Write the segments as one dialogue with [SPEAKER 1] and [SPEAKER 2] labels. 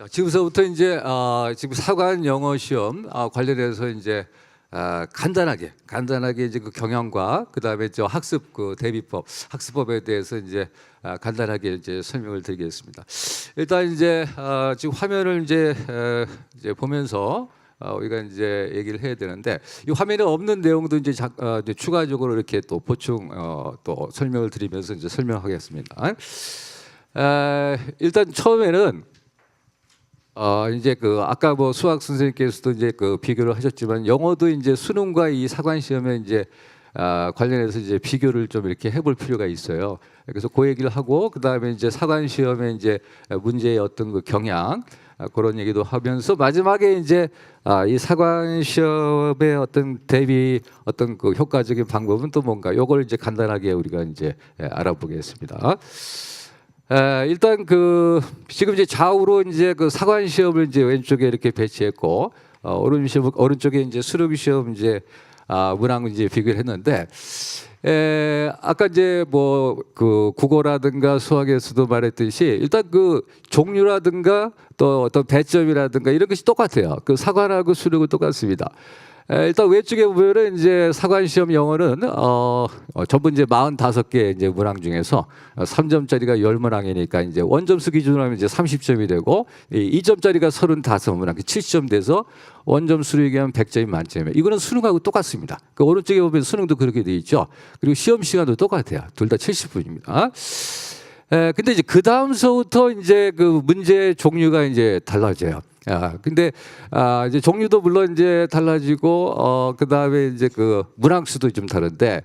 [SPEAKER 1] 자, 지금서부터 이제 지금 사관 영어 시험 관련해서 이제 간단하게 이제 그 경영과 그다음에 저 학습 그 대비법 학습법에 대해서 이제 간단하게 이제 설명을 드리겠습니다. 일단 이제 지금 화면을 이제 보면서 우리가 이제 얘기를 해야 되는데 이 화면에 없는 내용도 이제 추가적으로 이렇게 또 보충 또 설명을 드리면서 이제 설명하겠습니다. 일단 처음에는 이제 그 아까 뭐 수학 선생님께서도 이제 그 비교를 하셨지만 영어도 이제 수능과 이 사관 시험에 이제 관련해서 이제 비교를 좀 이렇게 해볼 필요가 있어요. 그래서 그 얘기를 하고 그 다음에 이제 사관 시험에 이제 문제의 어떤 그 경향 그런 얘기도 하면서 마지막에 이제 이 사관 시험의 어떤 대비 어떤 그 효과적인 방법은 또 뭔가 요걸 이제 간단하게 우리가 이제 알아보겠습니다. 일단 그 지금 이제 좌우로 이제 그 사관 시험을 이제 왼쪽에 이렇게 배치했고 오른쪽에 이제 수능 시험 이제 문항 이제 비교를 했는데 아까 이제 뭐 그 국어라든가 수학에서도 말했듯이 일단 그 종류라든가 또 어떤 배점이라든가 이런 것이 똑같아요. 그 사관하고 수능은 똑같습니다. 일단 왼쪽에 보면은 이제 사관 시험 영어는 전부 이제 45개 이제 문항 중에서 3점짜리가 10문항이니까 이제 원점수 기준으로 하면 이제 30점이 되고 2점짜리가 35문항, 70점 돼서 원점수로 얘기하면 100점이 만점이에요. 이거는 수능하고 똑같습니다. 그 오른쪽에 보면 수능도 그렇게 돼 있죠. 그리고 시험 시간도 똑같아요. 둘 다 70분입니다. 근데 이제 그 다음서부터 이제 그 문제 종류가 이제 달라져요. 근데 이제 종류도 물론 이제 달라지고 그다음에 이제 그 문항 수도 좀 다른데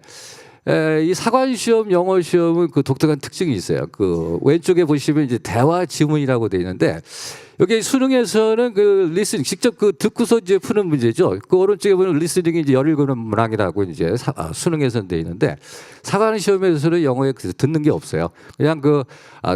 [SPEAKER 1] 이 사관 시험 영어 시험은 그 독특한 특징이 있어요. 그 왼쪽에 보시면 이제 대화 지문이라고 돼 있는데 여기 수능에서는 그 리스닝 직접 그 듣고서 이제 푸는 문제죠. 그 오른쪽에 보면 리스닝이 이제 17문항이라고 이제 수능에서는 돼 있는데 사관 시험에서는 영어에 듣는 게 없어요. 그냥 그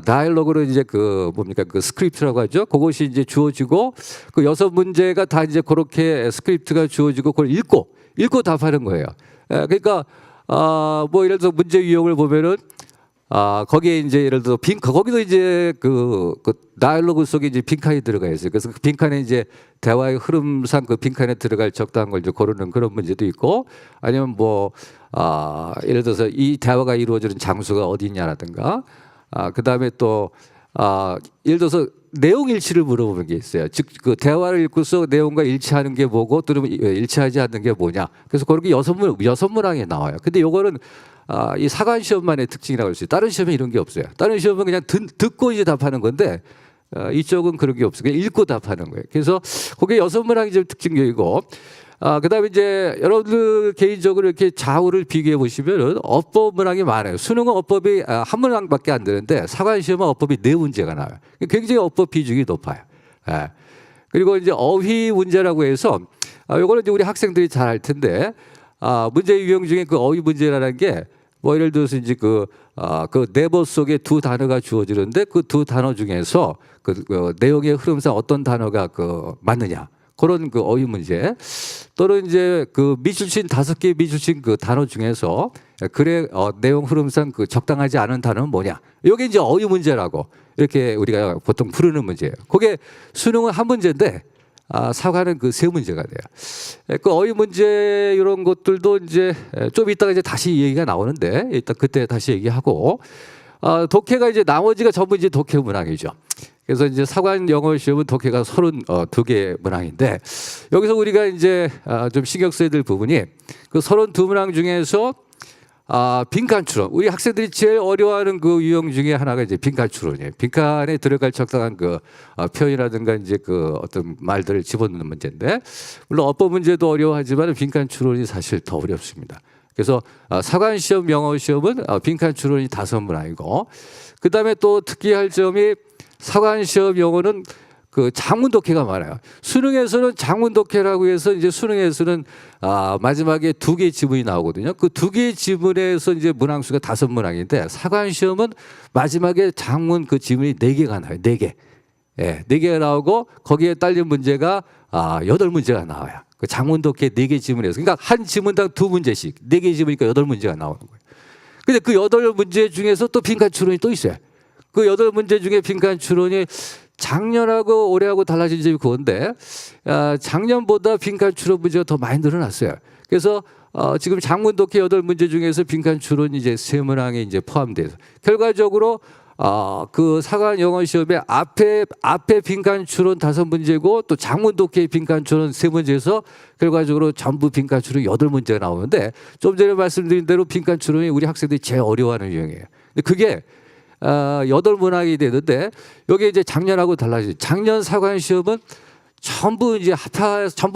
[SPEAKER 1] 다이얼로그로 이제 그 뭡니까 그 스크립트라고 하죠. 그것이 이제 주어지고 그 6문제가 다 이제 그렇게 스크립트가 주어지고 그걸 읽고 답하는 거예요. 그러니까 뭐 예를 들어서 문제 유형을 보면은 거기에 이제 예를 들어 거기도 이제 그 다이얼로그 속에 이제 빈칸이 들어가 있어요. 그래서 그 빈칸에 이제 대화의 흐름상 그 빈칸에 들어갈 적당한 걸 이제 고르는 그런 문제도 있고 아니면 뭐 예를 들어서 이 대화가 이루어지는 장소가 어디냐라든가 그다음에 또 예를 들어서 내용 일치를 물어보는 게 있어요. 즉 그 대화를 읽고서 내용과 일치하는 게 뭐고 또는 일치하지 않는 게 뭐냐. 그래서 그렇게 6문항에 나와요. 근데 요거는 이 사관 시험만의 특징이라고 할 수 있어요. 다른 시험에 이런 게 없어요. 다른 시험은 그냥 듣고 이제 답하는 건데 이쪽은 그런 게 없어요. 그냥 읽고 답하는 거예요. 그래서 그게 6문항이 좀 특징적이고 그다음에 이제 여러분들 개인적으로 이렇게 좌우를 비교해 보시면은 어법 문항이 많아요. 수능은 어법이 한 문항밖에 안 되는데 사관 시험은 어법이 4문제가 나와요. 굉장히 어법 비중이 높아요. 그리고 이제 어휘 문제라고 해서 요거는 이제 우리 학생들이 잘 알 텐데 문제 유형 중에 그 어휘 문제라는 게 뭐 예를 들어서 이제 그 네버 속에 두 단어가 주어지는데 그 두 단어 중에서 그 내용의 흐름상 어떤 단어가 그 맞느냐. 그런 그 어휘 문제 또는 이제 그 미줄친 5개 미줄친 그 단어 중에서 글의 내용 흐름상 그 적당하지 않은 단어는 뭐냐. 이게 이제 어휘 문제라고 이렇게 우리가 보통 부르는 문제예요. 그게 수능은 한 문제인데 사관은 그 3문제가 돼요. 그 어휘 문제 이런 것들도 이제 좀 이따가 이제 다시 얘기가 나오는데 일단 그때 다시 얘기하고 독해가 이제 나머지가 전부 이제 독해 문항이죠. 그래서 이제 사관 영어 시험은 독해가 32개 문항인데 여기서 우리가 이제 좀 신경 써야 될 부분이 그 32문항 중에서 빈칸 추론. 우리 학생들이 제일 어려워하는 그 유형 중에 하나가 이제 빈칸 추론이에요. 빈칸에 들어갈 적당한 그 표현이라든가 이제 그 어떤 말들을 집어넣는 문제인데 물론 어법 문제도 어려워하지만 빈칸 추론이 사실 더 어렵습니다. 그래서 사관 시험 영어 시험은 빈칸 추론이 5문항이고 그다음에 또 특이할 점이 사관 시험 영어는 그 장문 독해가 많아요. 수능에서는 장문 독해라고 해서 이제 수능에서는 마지막에 2개의 지문이 나오거든요. 그 2개의 지문에서 이제 문항 수가 5문항인데 사관 시험은 마지막에 장문 그 지문이 4개가 나와요. 4개. 예, 4개가 나오고 거기에 딸린 문제가 8문제가 나와요. 그 장문 독해 4개 지문에서 그러니까 한 지문당 2문제씩 4개 지문이니까 8문제가 나오는 거예요. 근데 그 8문제 중에서 또 빈칸 추론이 또 있어요. 그 8문제 중에 빈칸 추론이 작년하고 올해하고 달라진 점이 그건데 작년보다 빈칸 추론 문제가 더 많이 늘어났어요. 그래서 지금 작문 독해 8문제 중에서 빈칸 추론이 이제 3문항에 이제 포함돼서 결과적으로 그 사관 영어 시험에 앞에 빈칸 추론 5문제고 또 작문 독해 빈칸 추론 3문제에서 결과적으로 전부 빈칸 추론 8문제가 나오는데 좀 전에 말씀드린 대로 빈칸 추론이 우리 학생들이 제일 어려워하는 유형이에요. 근데 그게 8문항이 되는데 여기 이제 작년하고 달라지죠. 작년 사관 시험은 전부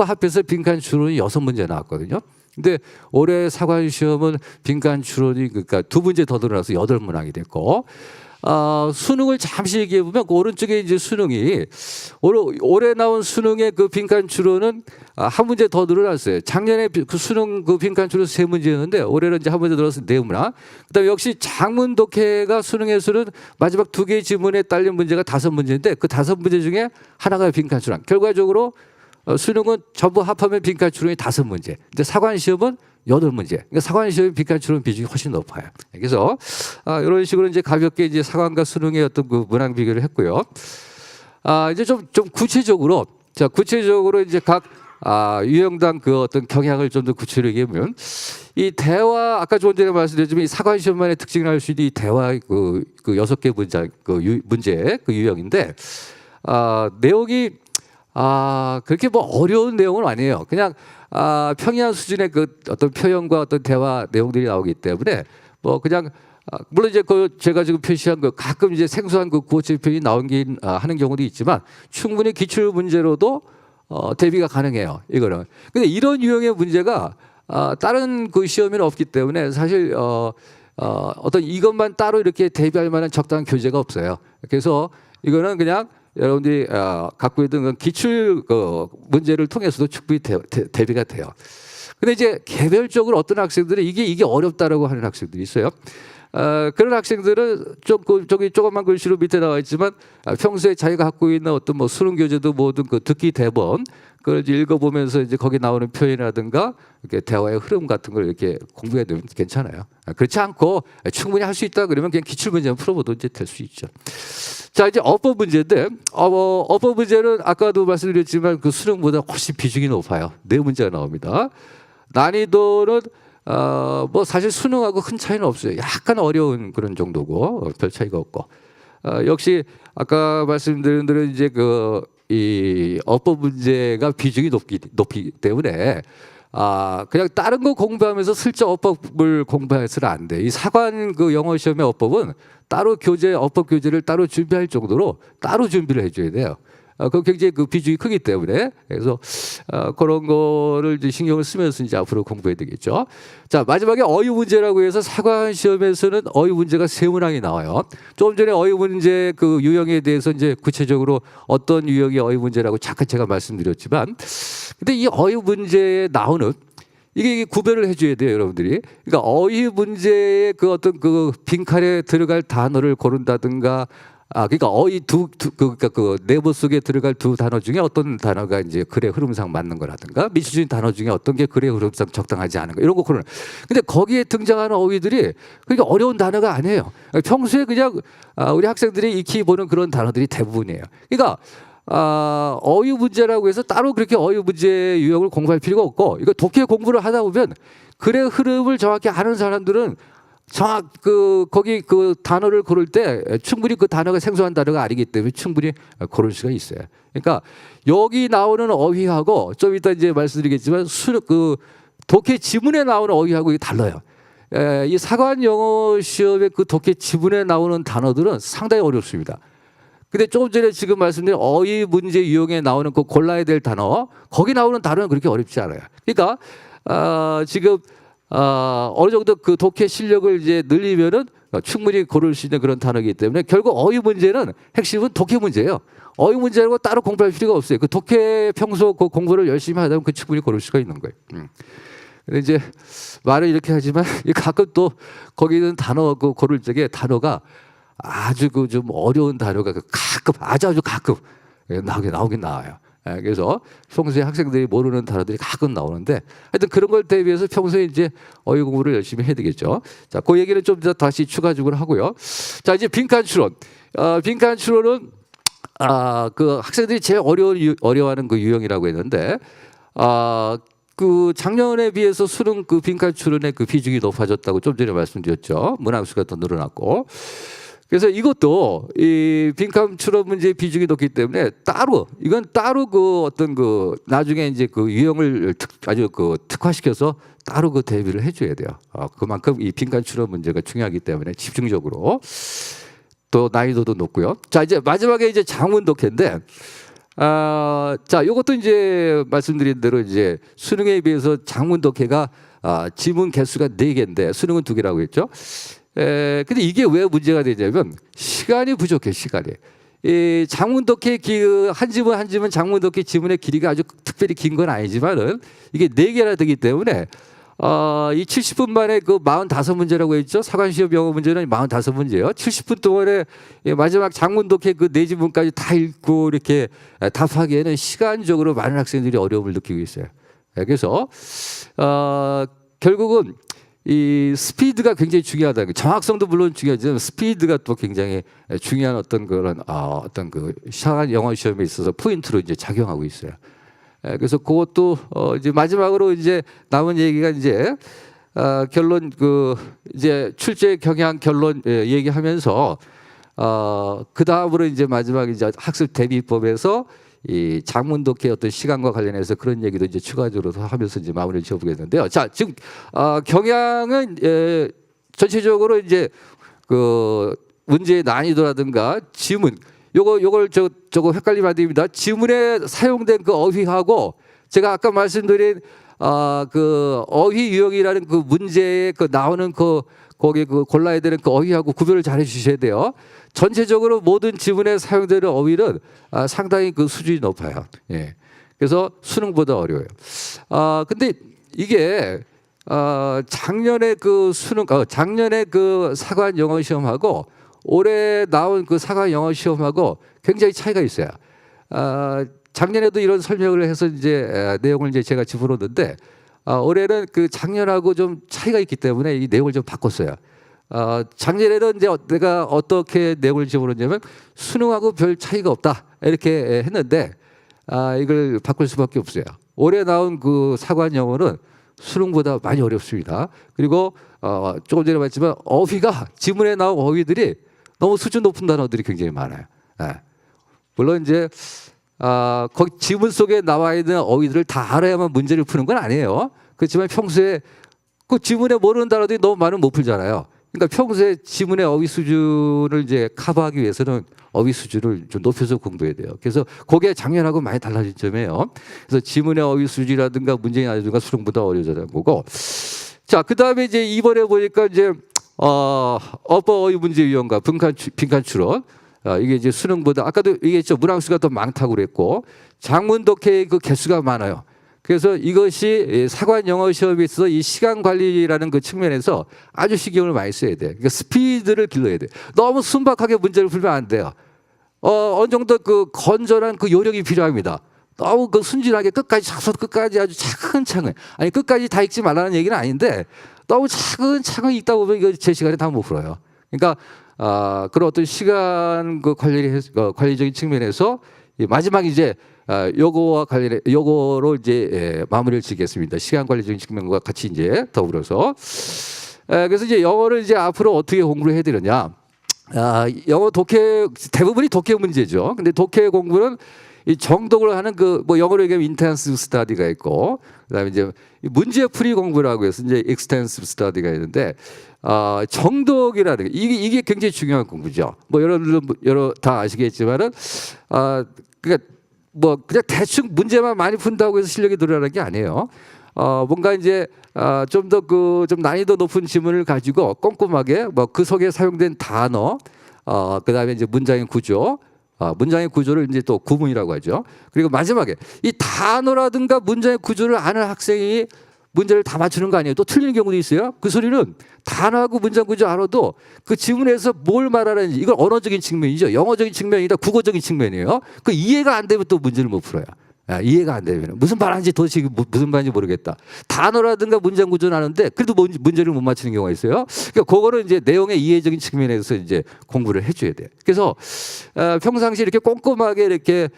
[SPEAKER 1] 합해서 빈칸 추론이 6문제 나왔거든요. 근데 올해 사관 시험은 빈칸 추론이 그러니까 2문제 더 늘어나서 8문항이 됐고 수능을 잠시 얘기해 보면 그 오른쪽에 이제 수능이 올해 나온 수능의 그 빈칸 추론은 한 문제 더 늘어났어요. 작년에 그 수능 그 빈칸 추론 3문제였는데 올해는 이제 한 문제 늘어서 4문항. 그다음에 역시 작문 독해가 수능에서는 마지막 2개의 지문에 딸린 문제가 5문제인데 그 5문제 중에 하나가 빈칸 추론. 결과적으로 수능은 전부 합하면 빈칸 추론이 5문제. 근데 사관 시험은 8문제. 그러니까 사관 시험 빈칸 추론 비중이 훨씬 높아요. 그래서 이런 식으로 이제 가볍게 이제 사관과 수능의 어떤 그 문항 비교를 했고요. 이제 좀 구체적으로 구체적으로 이제 각 유형당 그 어떤 경향을 좀 더 구체적으로 얘기하면 이 대화 아까 좀 전에 말씀드렸지만 이 사관 시험만의 특징을 알 수 있는 이 대화 그 6개 문제 그 유형인데 내용이 그렇게 뭐 어려운 내용은 아니에요. 그냥 평이한 수준의 그 어떤 표현과 어떤 대화 내용들이 나오기 때문에 뭐 그냥 물론 이제 그 제가 지금 표시한 그 가끔 이제 생소한 그 구어체 표현이 나오긴 하는 경우도 있지만 충분히 기출 문제로도 대비가 가능해요. 이거는. 근데 이런 유형의 문제가 다른 그 시험에는 없기 때문에 사실 어떤 이것만 따로 이렇게 대비할 만한 적당한 교재가 없어요. 그래서 이거는 그냥 여러분들이 갖고 있는 그 기출 문제를 통해서도 충분히 대비가 돼요. 근데 이제 개별적으로 어떤 학생들은 이게 어렵다라고 하는 학생들이 있어요. 그런 학생들은 저기 조그만 글씨로 밑에 나와 있지만 평소에 자기가 갖고 있는 어떤 뭐 수능 교재도 뭐든 그 듣기 대본 그걸 이제 읽어보면서 이제 거기 나오는 표현이라든가 이렇게 대화의 흐름 같은 걸 이렇게 공부해야 되면 괜찮아요. 그렇지 않고 충분히 할 수 있다 그러면 그냥 기출 문제만 풀어봐도 이제 될 수 있죠. 자 이제 어법 문제인데 어법 문제는 아까도 말씀드렸지만 그 수능보다 훨씬 비중이 높아요. 4문제가 나옵니다. 난이도는 뭐 사실 수능하고 큰 차이는 없어요. 약간 어려운 그런 정도고 별 차이가 없고 역시 아까 말씀드린 대로 이제 이 어법 문제가 비중이 높기 때문에 그냥 다른 거 공부하면서 슬쩍 어법을 공부해서는 안 돼. 이 사관 그 영어 시험의 어법은 따로 어법 교재를 따로 준비할 정도로 따로 준비를 해줘야 돼요. 그 굉장히 그 비중이 크기 때문에 그래서 그런 거를 이제 신경을 쓰면서 이제 앞으로 공부해야 되겠죠. 자 마지막에 어휘 문제라고 해서 사관 시험에서는 어휘 문제가 3문항이 나와요. 조금 전에 어휘 문제 그 유형에 대해서 이제 구체적으로 어떤 유형의 어휘 문제라고 잠깐 제가 말씀드렸지만, 근데 이 어휘 문제에 나오는 이게 구별을 해줘야 돼요, 여러분들이. 그러니까 어휘 문제의 그 어떤 그 빈칸에 들어갈 단어를 고른다든가. 그러니까 어휘 그러니까 그 네모 속에 들어갈 2 단어 중에 어떤 단어가 이제 글의 흐름상 맞는 거라든가 미치적인 단어 중에 어떤 게 글의 흐름상 적당하지 않은 거 이런 거 고르는. 근데 거기에 등장하는 어휘들이 그렇게 어려운 단어가 아니에요. 평소에 그냥 우리 학생들이 익히 보는 그런 단어들이 대부분이에요. 그러니까 어휘 문제라고 해서 따로 그렇게 어휘 문제 유형을 공부할 필요가 없고 이거 독해 공부를 하다 보면 글의 흐름을 정확히 아는 사람들은 거기 그 단어를 고를 때 충분히 그 단어가 생소한 단어가 아니기 때문에 충분히 고를 수가 있어요. 그러니까 여기 나오는 어휘하고 좀 이따 이제 말씀드리겠지만 그 독해 지문에 나오는 어휘하고 이게 달라요. 이 사관 영어 시험의 그 독해 지문에 나오는 단어들은 상당히 어렵습니다. 근데 조금 전에 지금 말씀드린 어휘 문제 유형에 나오는 그 골라야 될 단어 거기 나오는 단어는 그렇게 어렵지 않아요. 그러니까 지금 어느 정도 그 독해 실력을 이제 늘리면은 충분히 고를 수 있는 그런 단어이기 때문에 결국 어휘 문제는 핵심은 독해 문제예요. 어휘 문제라고 따로 공부할 필요가 없어요. 그 독해 평소 그 공부를 열심히 하다 보면 그 충분히 고를 수가 있는 거예요. 근데 이제 말을 이렇게 하지만 가끔 또 거기 있는 단어 그 고를 적에 단어가 아주 그 좀 어려운 단어가 가끔 아주 가끔 나오긴 나와요. 그래서 평소에 학생들이 모르는 단어들이 가끔 나오는데 하여튼 그런 걸 대비해서 평소에 이제 어휘 공부를 열심히 해야 되겠죠. 자, 그 얘기는 좀 더 다시 추가적으로 하고요. 자, 이제 빈칸 추론. 빈칸 추론은 그 학생들이 제일 어려워하는 그 유형이라고 했는데, 그 작년에 비해서 수능 그 빈칸 출원의 그 비중이 높아졌다고 좀 전에 말씀드렸죠. 문항수가 더 늘어났고. 그래서 이것도 이 빈칸 출원 문제의 비중이 높기 때문에 이건 따로 그 어떤 그 나중에 이제 그 유형을 아주 그 특화시켜서 따로 그 대비를 해줘야 돼요. 그만큼 이 빈칸 출원 문제가 중요하기 때문에 집중적으로. 또 난이도도 높고요. 자, 이제 마지막에 이제 장문 독해인데, 자, 이것도 이제 말씀드린 대로 이제 수능에 비해서 장문 독해가 지문 개수가 4개인데 수능은 2개라고 했죠. 근데 이게 왜 문제가 되냐면 시간이 부족해, 시간이. 이 장문 독해 한 지문 한 지문 장문 독해 지문의 길이가 아주 특별히 긴 건 아니지만은 이게 4개나 되기 때문에 이 70분 만에 그 45문제라고 했죠. 사관시험 영어 문제는 45문제예요. 70분 동안에 마지막 장문 독해 그 4지문까지 다 읽고 이렇게 답하기에는 시간적으로 많은 학생들이 어려움을 느끼고 있어요. 그래서 결국은 이 스피드가 굉장히 중요하다. 정확성도 물론 중요하지만 스피드가 또 굉장히 중요한 어떤 그런 어떤 그 사관 영어 시험에 있어서 포인트로 이제 작용하고 있어요. 그래서 그것도 이제 마지막으로 이제 남은 얘기가 이제 결론 그 이제 출제 경향 결론 얘기하면서 그 다음으로 이제 마지막 이제 학습 대비법에서 이 장문 독해 어떤 시간과 관련해서 그런 얘기도 이제 추가적으로 하면서 이제 마무리를 지어보겠는데요. 자, 지금 경향은 전체적으로 이제 그 문제의 난이도라든가 지문 요걸 저거 헷갈리면 안 됩니다. 지문에 사용된 그 어휘하고 제가 아까 말씀드린 그 어휘 유형이라는 그 문제에 그 나오는 거기 그 골라야 되는 그 어휘하고 구별을 잘 해주셔야 돼요. 전체적으로 모든 지문에 사용되는 어휘는 상당히 그 수준이 높아요. 예. 그래서 수능보다 어려워요. 근데 이게 작년에 그 작년에 그 사관 영어 시험하고 올해 나온 그 사관 영어 시험하고 굉장히 차이가 있어요. 작년에도 이런 설명을 해서 이제 내용을 이제 제가 짚어놓는데 올해는 그 작년하고 좀 차이가 있기 때문에 이 내용을 좀 바꿨어요. 작년에는 이제 내가 어떻게 내용을 집어넣냐면 수능하고 별 차이가 없다 이렇게 했는데 이걸 바꿀 수밖에 없어요. 올해 나온 그 사관 영어는 수능보다 많이 어렵습니다. 그리고 조금 전에 말했지만 어휘가 지문에 나온 어휘들이 너무 수준 높은 단어들이 굉장히 많아요. 물론 이제 거기 지문 속에 나와 있는 어휘들을 다 알아야만 문제를 푸는 건 아니에요. 그렇지만 평소에 그 지문에 모르는 단어들이 너무 많으면 못 풀잖아요. 그러니까 평소에 지문의 어휘 수준을 이제 커버하기 위해서는 어휘 수준을 좀 높여서 공부해야 돼요. 그래서 그게 작년하고 많이 달라진 점이에요. 그래서 지문의 어휘 수준이라든가 문제의 난이도가 수능보다 어려워졌다는 거고. 자, 그 다음에 이제 이번에 보니까 이제 어법 어휘 문제 유형과 빈칸 추론. 이게 이제 수능보다 아까도 얘기했죠. 문항수가 더 많다고 그랬고 장문 독해의 그 개수가 많아요. 그래서 이것이 사관 영어 시험에 있어서 이 시간 관리라는 그 측면에서 아주 신경을 많이 써야 돼. 그러니까 스피드를 길러야 돼. 너무 순박하게 문제를 풀면 안 돼요. 어느 정도 그 건전한 그 요령이 필요합니다. 너무 그 순진하게 끝까지 아주 차근차근 아니 끝까지 다 읽지 말라는 얘기는 아닌데 너무 차근차근 읽다 보면 이거 제 시간에 다 못 풀어요. 그러니까 그런 어떤 시간 그 관리적인 측면에서 마지막 이제 요거와 관련해 요거로 이제 마무리를 짓겠습니다. 시간 관리적인 측면과 같이 이제 더불어서 그래서 이제 영어를 이제 앞으로 어떻게 공부를 해야 되느냐. 영어 독해 대부분이 독해 문제죠. 근데 독해 공부는 이 정독을 하는 그 뭐 영어로 얘기하면 인텐시브 스터디가 있고 그다음에 이제 문제 풀이 공부라고 해서 이제 익스텐시브 스터디가 있는데 정독이라는 게 이게 굉장히 중요한 공부죠. 뭐 여러분들 다 아시겠지만은 그러니까 뭐 그냥 대충 문제만 많이 푼다고 해서 실력이 늘어나는 게 아니에요. 뭔가 이제 좀 더 그 좀 난이도 높은 지문을 가지고 꼼꼼하게 뭐 그 속에 사용된 단어, 그다음에 이제 문장의 구조, 문장의 구조를 이제 또 구문이라고 하죠. 그리고 마지막에 이 단어라든가 문장의 구조를 아는 학생이 문제를 다 맞추는 거 아니에요. 또 틀리는 경우도 있어요. 그 소리는 단어하고 문장 구조 알아도 그 지문에서 뭘 말하는지 이건 언어적인 측면이죠. 영어적인 측면이 아니라 국어적인 측면이에요. 그 이해가 안 되면 또 문제를 못 풀어요. 이해가 안 되면 무슨 말하는지 도대체 무슨 말인지 모르겠다. 단어라든가 문장 구조는 아는데 그래도 문제를 못 맞히는 경우가 있어요. 그러니까 그거를 이제 내용의 이해적인 측면에서 이제 공부를 해줘야 돼. 그래서 평상시 이렇게 꼼꼼하게 이렇게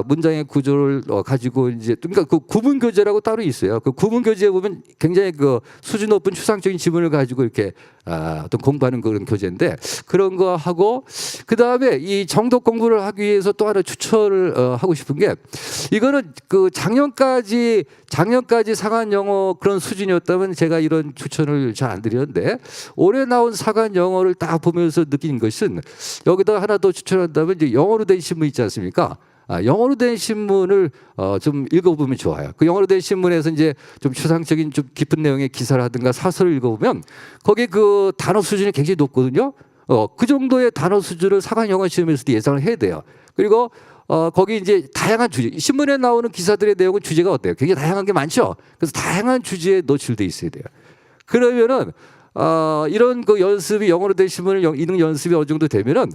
[SPEAKER 1] 문장의 구조를 가지고 이제 그러니까 그 구문 교재라고 따로 있어요. 그 구문 교재에 보면 굉장히 그 수준 높은 추상적인 지문을 가지고 이렇게 어떤 공부하는 그런 교재인데 그런 거 하고 그 다음에 이 정독 공부를 하기 위해서 또 하나 추천을 하고 싶은 게 이거는 그 작년까지 사관 영어 그런 수준이었다면 제가 이런 추천을 잘 안 드리는데 올해 나온 사관 영어를 딱 보면서 느낀 것은 여기다 하나 더 추천한다면 이제 영어로 된 신문 있지 않습니까? 영어로 된 신문을 좀 읽어보면 좋아요. 그 영어로 된 신문에서 이제 좀 추상적인 좀 깊은 내용의 기사라든가 사설을 읽어보면 거기 그 단어 수준이 굉장히 높거든요. 그 정도의 단어 수준을 사관 영어 시험에서도 예상을 해야 돼요. 그리고 거기 이제 다양한 주제, 신문에 나오는 기사들의 내용은 주제가 어때요? 굉장히 다양한 게 많죠. 그래서 다양한 주제에 노출돼 있어야 돼요. 그러면은 이런 그 연습이 영어로 된 신문을 읽는 연습이 어느 정도 되면은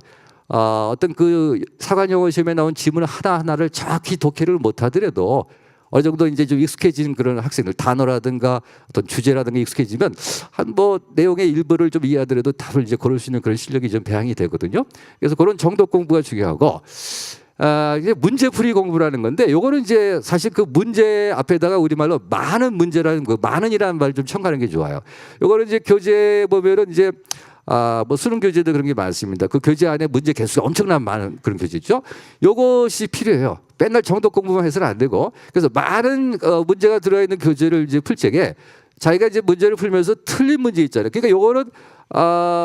[SPEAKER 1] 어떤 그 사관 영어 시험에 나온 지문 하나하나를 정확히 독해를 못 하더라도 어느 정도 이제 좀 익숙해진 그런 학생들 단어라든가 어떤 주제라든가 익숙해지면 한 뭐 내용의 일부를 좀 이해하더라도 답을 이제 고를 수 있는 그런 실력이 좀 배양이 되거든요. 그래서 그런 정독 공부가 중요하고 이제 문제풀이 공부라는 건데 요거는 이제 사실 그 문제 앞에다가 우리말로 많은 문제라는 거 많은이라는 말 좀 첨가하는 게 좋아요. 요거는 이제 교재 보면은 이제 뭐 수능 교재도 그런 게 많습니다. 그 교재 안에 문제 개수가 엄청난 많은 그런 교재죠. 요것이 필요해요. 맨날 정독 공부만 해서는 안 되고 그래서 많은 문제가 들어있는 교재를 이제 풀 적에 자기가 이제 문제를 풀면서 틀린 문제 있잖아요. 그러니까 요거는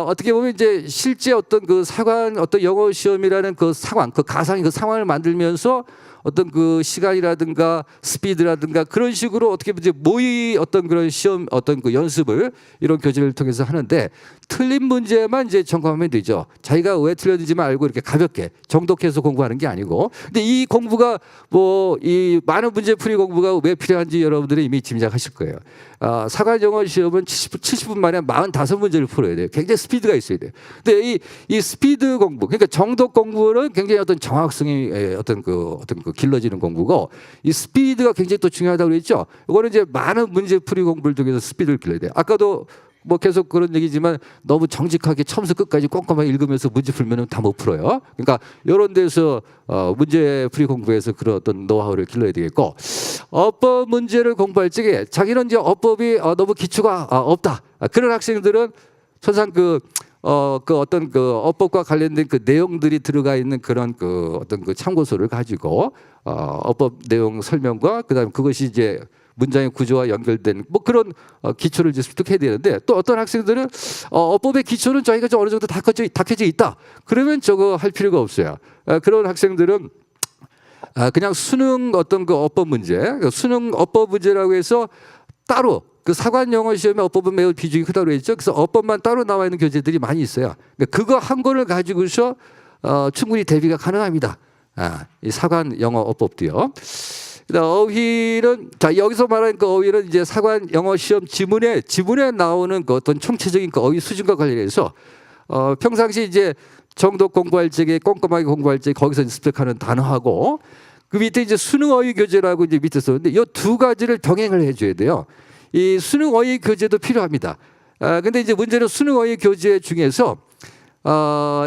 [SPEAKER 1] 어떻게 보면 이제 실제 어떤 그 사관 어떤 영어 시험이라는 그 상황, 그 가상의 그 상황을 만들면서 어떤 그 시간이라든가 스피드라든가 그런 식으로 어떻게 이제 모의 어떤 그런 시험 어떤 그 연습을 이런 교재를 통해서 하는데 틀린 문제만 이제 점검하면 되죠. 자기가 왜 틀렸는지만 알고 이렇게 가볍게 정독해서 공부하는 게 아니고. 근데 이 공부가 뭐 이 많은 문제 풀이 공부가 왜 필요한지 여러분들이 이미 짐작하실 거예요. 사관 영어 시험은 70분 만에 45문제를 풀어야 돼요. 굉장히 스피드가 있어야 돼요. 근데 이 스피드 공부, 그러니까 정독 공부는 굉장히 어떤 정확성이 어떤 그 길러지는 공부고 이 스피드가 굉장히 또 중요하다고 그랬죠. 이거는 이제 많은 문제 풀이 공부를 통해서 스피드를 길러야 돼요. 아까도 뭐 계속 그런 얘기지만 너무 정직하게 처음부터 끝까지 꼼꼼하게 읽으면서 문제 풀면은 다 못 풀어요. 그러니까 이런 데서 문제 풀이 공부에서 그런 어떤 노하우를 길러야 되겠고 어법 문제를 공부할 적에 자기는 이제 어법이 너무 기초가 없다. 그런 학생들은 천상 그 어떤 그 어법과 관련된 그 내용들이 들어가 있는 그런 그 어떤 그 참고서를 가지고 어법 내용 설명과 그다음 그것이 이제 문장의 구조와 연결된 뭐 그런 기초를 이제 습득해야 되는데 또 어떤 학생들은 어법의 기초는 저희가 좀 어느 정도 닦여져 있다. 그러면 저거 할 필요가 없어요. 그런 학생들은 그냥 수능 어떤 그 어법 문제, 수능 어법 문제라고 해서 따로 그 사관 영어 시험에 어법은 매우 비중이 크다고 했죠. 그래서 어법만 따로 나와 있는 교재들이 많이 있어요. 그러니까 그거 한 권을 가지고서 충분히 대비가 가능합니다. 이 사관 영어 어법도요. 어휘는 자 여기서 말하는 그 어휘는 이제 사관 영어 시험 지문에 나오는 그 어떤 총체적인 그 어휘 수준과 관련해서 평상시 이제 정독 공부할 적에 꼼꼼하게 공부할 적에 거기서 습득하는 단어하고 그 밑에 이제 수능 어휘 교재라고 이제 밑에 썼는데 이 두 가지를 병행을 해줘야 돼요. 이 수능 어휘 교재도 필요합니다. 근데 이제 문제는 수능 어휘 교재 중에서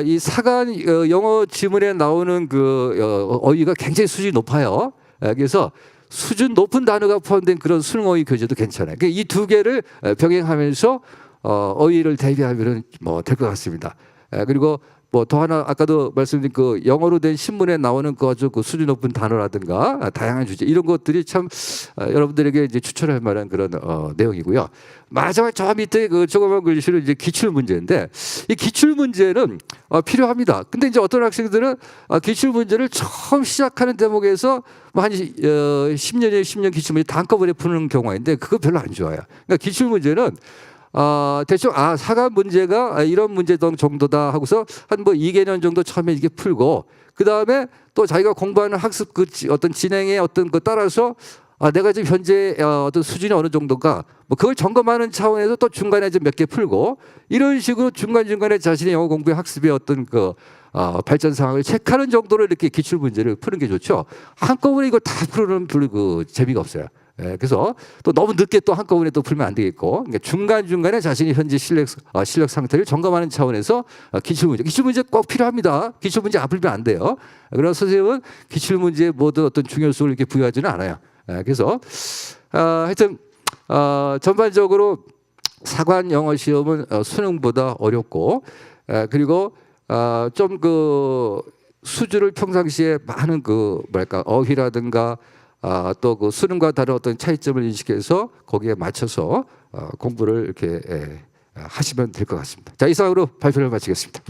[SPEAKER 1] 이 사관 영어 지문에 나오는 그 어휘가 굉장히 수준이 높아요. 그래서 수준 높은 단어가 포함된 그런 수능 어휘 교재도 괜찮아요. 이 두 개를 병행하면서 어휘를 대비하면 뭐 될 것 같습니다. 그리고 뭐 더 하나 아까도 말씀드린 그 영어로 된 신문에 나오는 그 아주 그 수준 높은 단어라든가 다양한 주제 이런 것들이 참 여러분들에게 이제 추천할 만한 그런 내용이고요. 마지막 저 밑에 그 조그만 글씨는 이제 기출 문제인데 이 기출 문제는 필요합니다. 근데 이제 어떤 학생들은 기출 문제를 처음 시작하는 대목에서 뭐 한 10년 기출 문제 다 한꺼번에 푸는 경우가 있는데 그거 별로 안 좋아요. 그러니까 기출 문제는 대충 사관 문제가 이런 문제 정도다 하고서 한 뭐 2개년 정도 처음에 이게 풀고 그 다음에 또 자기가 공부하는 학습 그 어떤 진행의 어떤 그 따라서 내가 지금 현재 어떤 수준이 어느 정도인가 뭐 그걸 점검하는 차원에서 또 중간에 좀 몇 개 풀고 이런 식으로 중간중간에 자신의 영어 공부의 학습의 어떤 그 발전 상황을 체크하는 정도로 이렇게 기출 문제를 푸는 게 좋죠. 한꺼번에 이걸 다 풀는 그 재미가 없어요. 예, 그래서 또 너무 늦게 또 한꺼번에 또 풀면 안 되겠고 그러니까 중간중간에 자신이 현재 실력 상태를 점검하는 차원에서 기출문제 꼭 필요합니다. 기출문제 안 풀면 안 돼요. 그러나 선생님은 기출문제에 모든 어떤 중요성을 이렇게 부여하지는 않아요. 그래서 하여튼 전반적으로 사관 영어 시험은 수능보다 어렵고 그리고 좀 그 수준을 평상시에 많은 그 뭐랄까 어휘라든가 또 그 수능과 다른 어떤 차이점을 인식해서 거기에 맞춰서 공부를 이렇게 하시면 될 것 같습니다. 자, 이상으로 발표를 마치겠습니다.